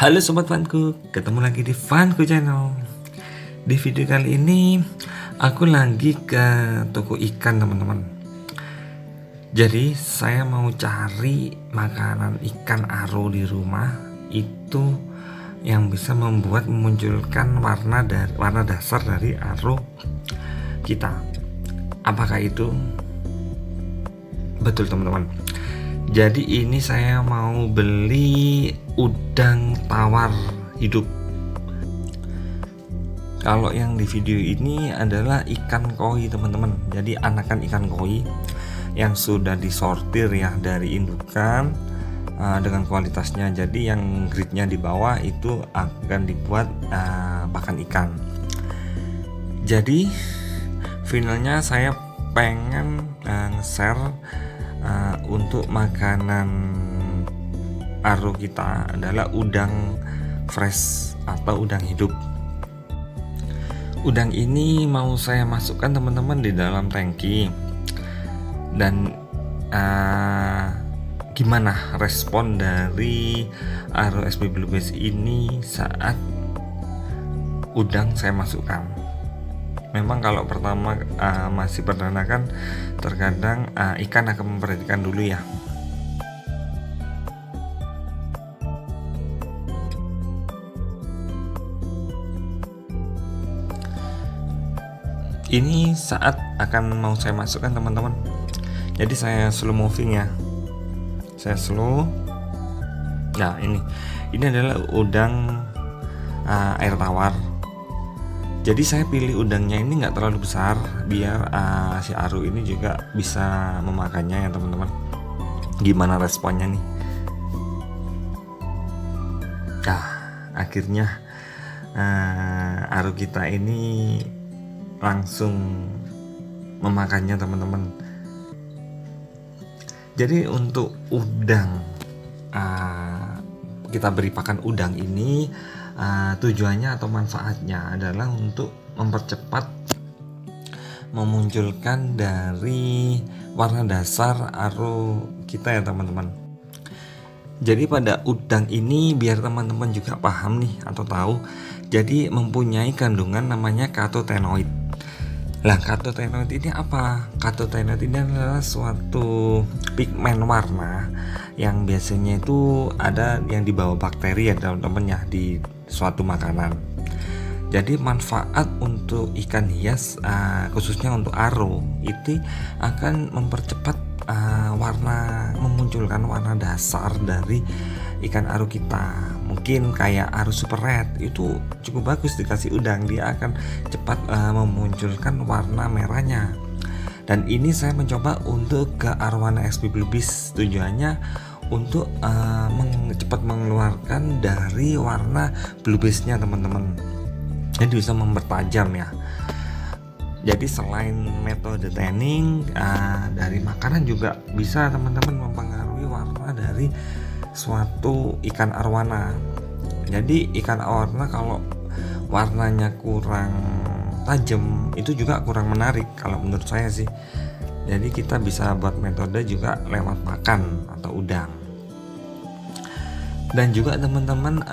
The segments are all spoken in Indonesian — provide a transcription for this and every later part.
Halo Sobat Funku, ketemu lagi di Funku Channel. Di video kali ini aku lagi ke toko ikan teman-teman. Jadi saya mau cari makanan ikan aro di rumah itu yang bisa memunculkan warna dasar dari aro kita. Apakah itu? Betul teman-teman. Jadi ini saya mau beli udang tawar hidup. Kalau yang di video ini adalah ikan koi teman-teman. Jadi anakan ikan koi yang sudah disortir ya dari indukan dengan kualitasnya. Jadi yang grade-nya di bawah itu akan dibuat pakan ikan. Jadi finalnya saya pengen nge-share untuk makanan aro kita adalah udang fresh atau udang hidup. Udang ini mau saya masukkan teman-teman di dalam tangki. Dan gimana respon dari aro SB Bluebase ini saat udang saya masukkan? Memang kalau pertama masih perdana kan terkadang ikan akan memperhatikan dulu ya. Ini saat akan mau saya masukkan teman-teman. Jadi saya slow moving ya. Saya slow. Nah ini adalah udang air tawar. Jadi saya pilih udangnya ini nggak terlalu besar biar si aru ini juga bisa memakannya ya teman-teman. Gimana responnya nih? Akhirnya aru kita ini langsung memakannya teman-teman. Jadi untuk udang kita beri pakan udang ini tujuannya atau manfaatnya adalah untuk mempercepat memunculkan dari warna dasar aro kita ya teman-teman. Jadi pada udang ini biar teman-teman juga paham nih atau tahu, jadi mempunyai kandungan namanya karotenoid. Lah karotenoid ini apa? Karotenoid ini adalah suatu pigmen warna yang biasanya itu ada yang dibawa bakteri ya teman-teman ya di suatu makanan. Jadi manfaat untuk ikan hias khususnya untuk aro itu akan mempercepat memunculkan warna dasar dari ikan aro kita. Mungkin kayak aro super red itu cukup bagus dikasih udang, dia akan cepat memunculkan warna merahnya. Dan ini saya mencoba untuk ke arwana SB Bluebase, tujuannya untuk cepat mengeluarkan dari warna bluebase-nya teman-teman. Jadi bisa mempertajam ya. Jadi selain metode tanning dari makanan juga bisa teman-teman mempengaruhi warna dari suatu ikan arwana. Jadi ikan arwana kalau warnanya kurang tajam itu juga kurang menarik kalau menurut saya sih. Jadi kita bisa buat metode juga lewat pakan atau udang. Dan juga teman-teman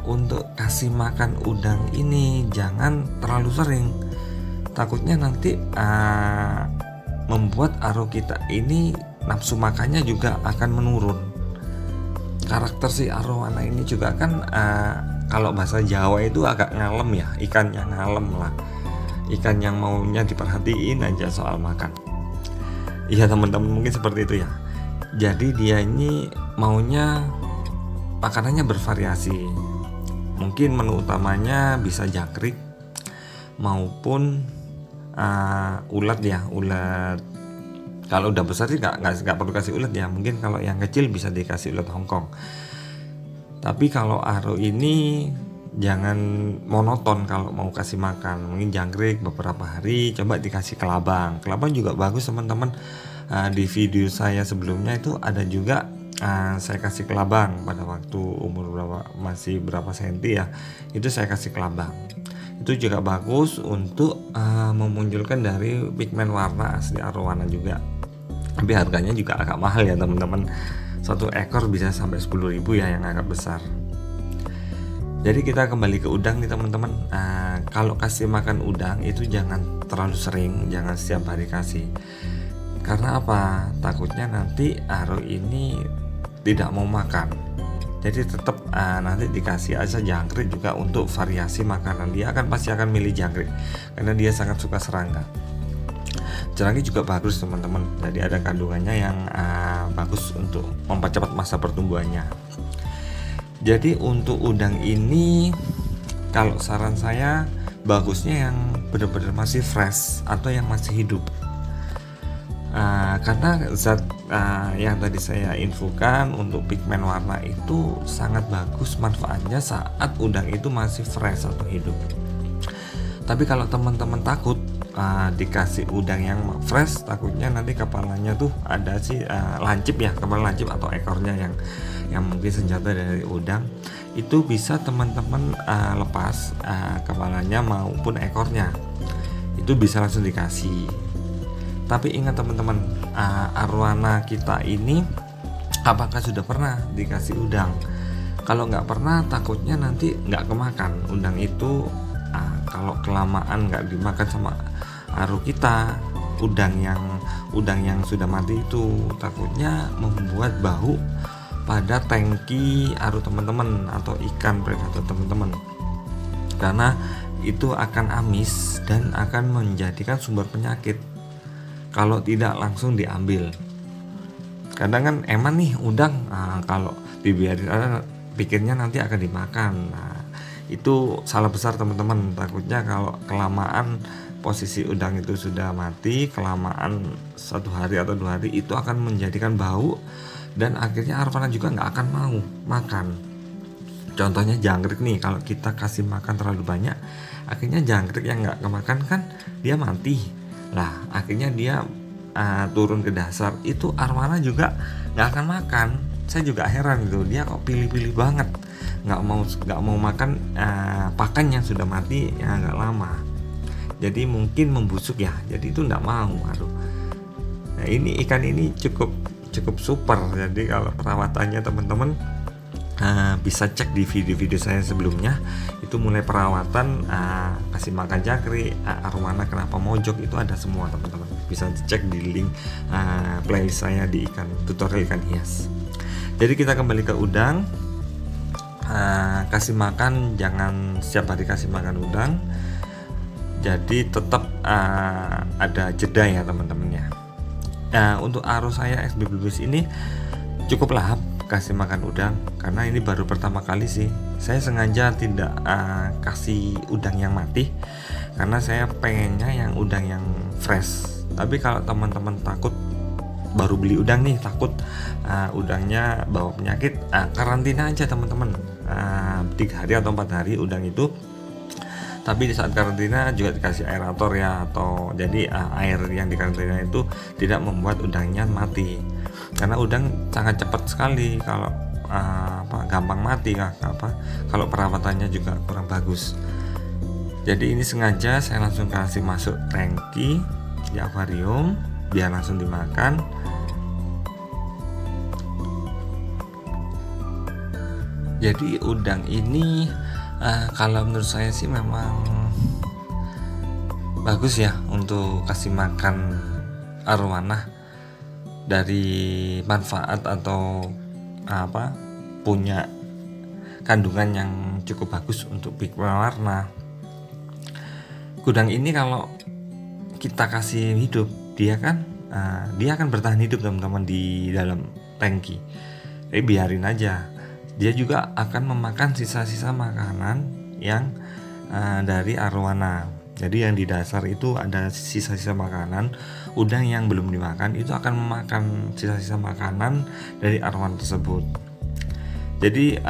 untuk kasih makan udang ini jangan terlalu sering. Takutnya nanti membuat aro kita ini nafsu makannya juga akan menurun. Karakter si arowana ini juga kan kalau bahasa Jawa itu agak ngalem ya, ikan yang ngalem lah, ikan yang maunya diperhatiin aja soal makan. Iya teman-teman mungkin seperti itu ya. Jadi dia ini maunya makanannya bervariasi. Mungkin menu utamanya bisa jangkrik maupun ulat ya, ulat. Kalau udah besar sih nggak perlu kasih ulat ya. Mungkin kalau yang kecil bisa dikasih ulat Hongkong. Tapi kalau aro ini jangan monoton kalau mau kasih makan. Mungkin jangkrik beberapa hari, coba dikasih kelabang. Kelabang juga bagus teman-teman. Di video saya sebelumnya itu ada juga saya kasih kelabang pada waktu umur masih berapa senti ya, itu saya kasih kelabang. Itu juga bagus untuk memunculkan dari pigmen warna asli arowana juga. Tapi harganya juga agak mahal ya teman-teman. Satu ekor bisa sampai 10.000 ya yang agak besar. Jadi kita kembali ke udang nih teman-teman. Kalau kasih makan udang itu jangan terlalu sering, jangan setiap hari kasih. Karena apa? Takutnya nanti Aro ini tidak mau makan. Jadi tetap nanti dikasih aja jangkrik juga untuk variasi makanan. Dia pasti akan milih jangkrik karena dia sangat suka serangga. Jerami juga bagus teman-teman. Jadi ada kandungannya yang bagus untuk mempercepat masa pertumbuhannya. Jadi untuk udang ini, kalau saran saya bagusnya yang benar-benar masih fresh atau yang masih hidup. Karena zat yang tadi saya infokan untuk pigmen warna itu sangat bagus manfaatnya saat udang itu masih fresh atau hidup. Tapi kalau teman-teman takut dikasih udang yang fresh, takutnya nanti kepalanya tuh ada lancip ya, kepala lancip atau ekornya yang mungkin senjata dari udang, itu bisa teman-teman lepas kepalanya maupun ekornya, itu bisa langsung dikasih. Tapi ingat teman-teman, arwana kita ini apakah sudah pernah dikasih udang? Kalau nggak pernah, takutnya nanti nggak kemakan udang itu. Kalau kelamaan nggak dimakan sama aru kita, udang yang sudah mati itu takutnya membuat bau pada tangki aru teman-teman atau ikan predator teman-teman, karena itu akan amis dan akan menjadikan sumber penyakit kalau tidak langsung diambil. Kadang kan eman nih udang, kalau dibiarin pikirnya nanti akan dimakan. Itu salah besar teman-teman. Takutnya kalau kelamaan posisi udang itu sudah mati, kelamaan 1 hari atau 2 hari, itu akan menjadikan bau dan akhirnya arwana juga nggak akan mau makan. Contohnya jangkrik nih, kalau kita kasih makan terlalu banyak, akhirnya jangkrik yang nggak kemakan kan dia mati. Lah akhirnya dia turun ke dasar, itu arwana juga nggak akan makan. Saya juga heran gitu, dia kok pilih-pilih banget, nggak mau makan pakan yang sudah mati yang agak lama. Jadi mungkin membusuk ya, jadi itu nggak mau. Nah ini ikan ini cukup super. Jadi kalau perawatannya teman-teman bisa cek di video-video saya sebelumnya, itu mulai perawatan, kasih makan jangkrik, arwana kenapa mojok, itu ada semua teman-teman. Bisa cek di link playlist saya di tutorial ikan hias. Jadi kita kembali ke udang. Kasih makan jangan setiap hari kasih makan udang. Jadi tetap ada jeda ya teman-teman ya. Untuk arus saya XB Bluebis ini cukup lahap kasih makan udang, karena ini baru pertama kali sih. Saya sengaja tidak kasih udang yang mati karena saya pengennya yang udang yang fresh. Tapi kalau teman-teman takut baru beli udang nih, takut udangnya bawa penyakit, karantina aja teman-teman, 3 hari atau 4 hari udang itu. Tapi di saat karantina juga dikasih aerator ya, atau jadi air yang di karantina itu tidak membuat udangnya mati, karena udang sangat cepat sekali kalau gampang mati kalau perawatannya juga kurang bagus. Jadi ini sengaja saya langsung kasih masuk tangki di akuarium biar langsung dimakan. Jadi udang ini kalau menurut saya sih memang bagus ya untuk kasih makan arwana, dari manfaat atau punya kandungan yang cukup bagus untuk pigmen warna. Udang ini kalau kita kasih hidup, dia akan bertahan hidup teman-teman di dalam tangki. Jadi biarin aja. Dia juga akan memakan sisa-sisa makanan yang dari arwana. Jadi yang di dasar itu ada sisa-sisa makanan. Udang yang belum dimakan itu akan memakan sisa-sisa makanan dari arwana tersebut. Jadi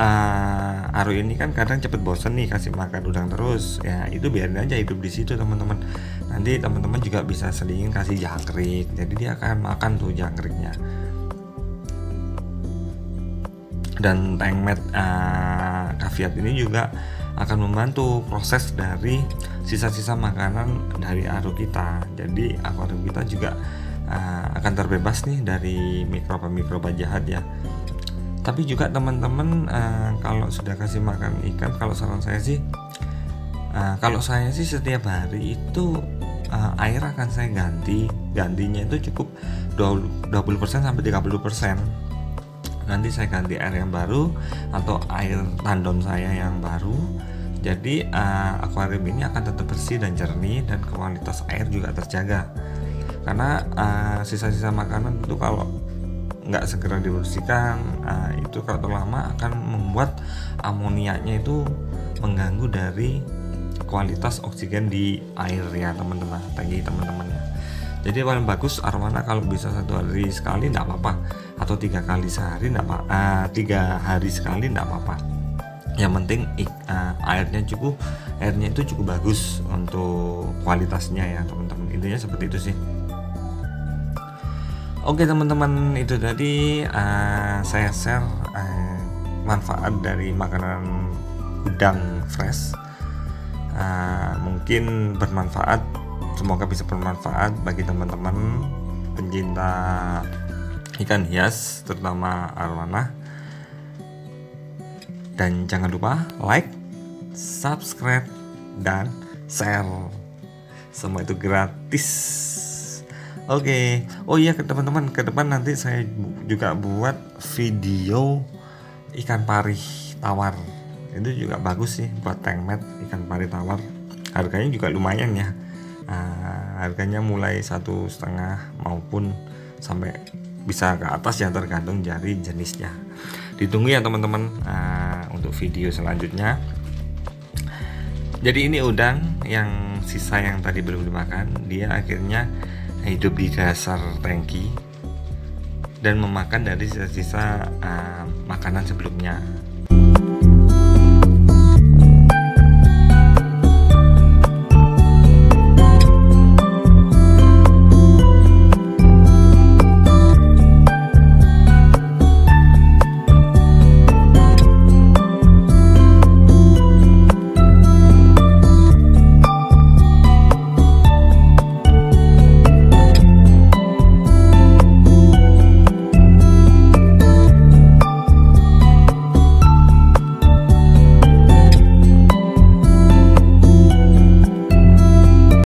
aru ini kan kadang cepet bosen nih kasih makan udang terus. Ya itu biarin aja hidup di situ teman-teman. Nanti teman-teman juga bisa selingin kasih jangkrik. Jadi dia akan makan tuh jangkriknya. Dan tangmat caveat ini juga akan membantu proses dari sisa-sisa makanan dari aru kita. Jadi akuarium kita juga akan terbebas nih dari mikroba-mikroba jahat ya. Tapi juga teman-teman kalau sudah kasih makan ikan, kalau saran saya sih, kalau saya sih setiap hari itu air akan saya gantinya itu cukup 20% sampai 30%. Nanti saya ganti air yang baru atau air tandon saya yang baru. Jadi akuarium ini akan tetap bersih dan jernih, dan kualitas air juga terjaga. Karena sisa-sisa makanan itu kalau nggak segera dibersihkan, itu kalau terlalu lama akan membuat amoniaknya itu mengganggu dari kualitas oksigen di air ya teman-teman, bagi teman-teman ya. Jadi paling bagus arowana kalau bisa 1 hari sekali tidak apa-apa, atau 3 kali sehari tidak apa, 3 hari sekali tidak apa-apa. Yang penting airnya itu cukup bagus untuk kualitasnya ya teman-teman. Intinya seperti itu sih. Oke teman-teman, itu tadi saya share manfaat dari makanan udang fresh. Mungkin bermanfaat, semoga bisa bermanfaat bagi teman-teman pencinta ikan hias, terutama arowana. Dan jangan lupa like, subscribe, dan share. Semua itu gratis. Oke. Oh iya teman-teman, ke depan nanti saya juga buat video ikan pari tawar. Itu juga bagus sih buat tengmet ikan pari tawar. Harganya juga lumayan ya. Harganya mulai 1,5 maupun sampai bisa ke atas ya, tergantung dari jenisnya. Ditunggu ya teman-teman untuk video selanjutnya. Jadi ini udang yang sisa yang tadi belum dimakan, dia akhirnya hidup di dasar tangki dan memakan dari sisa-sisa makanan sebelumnya.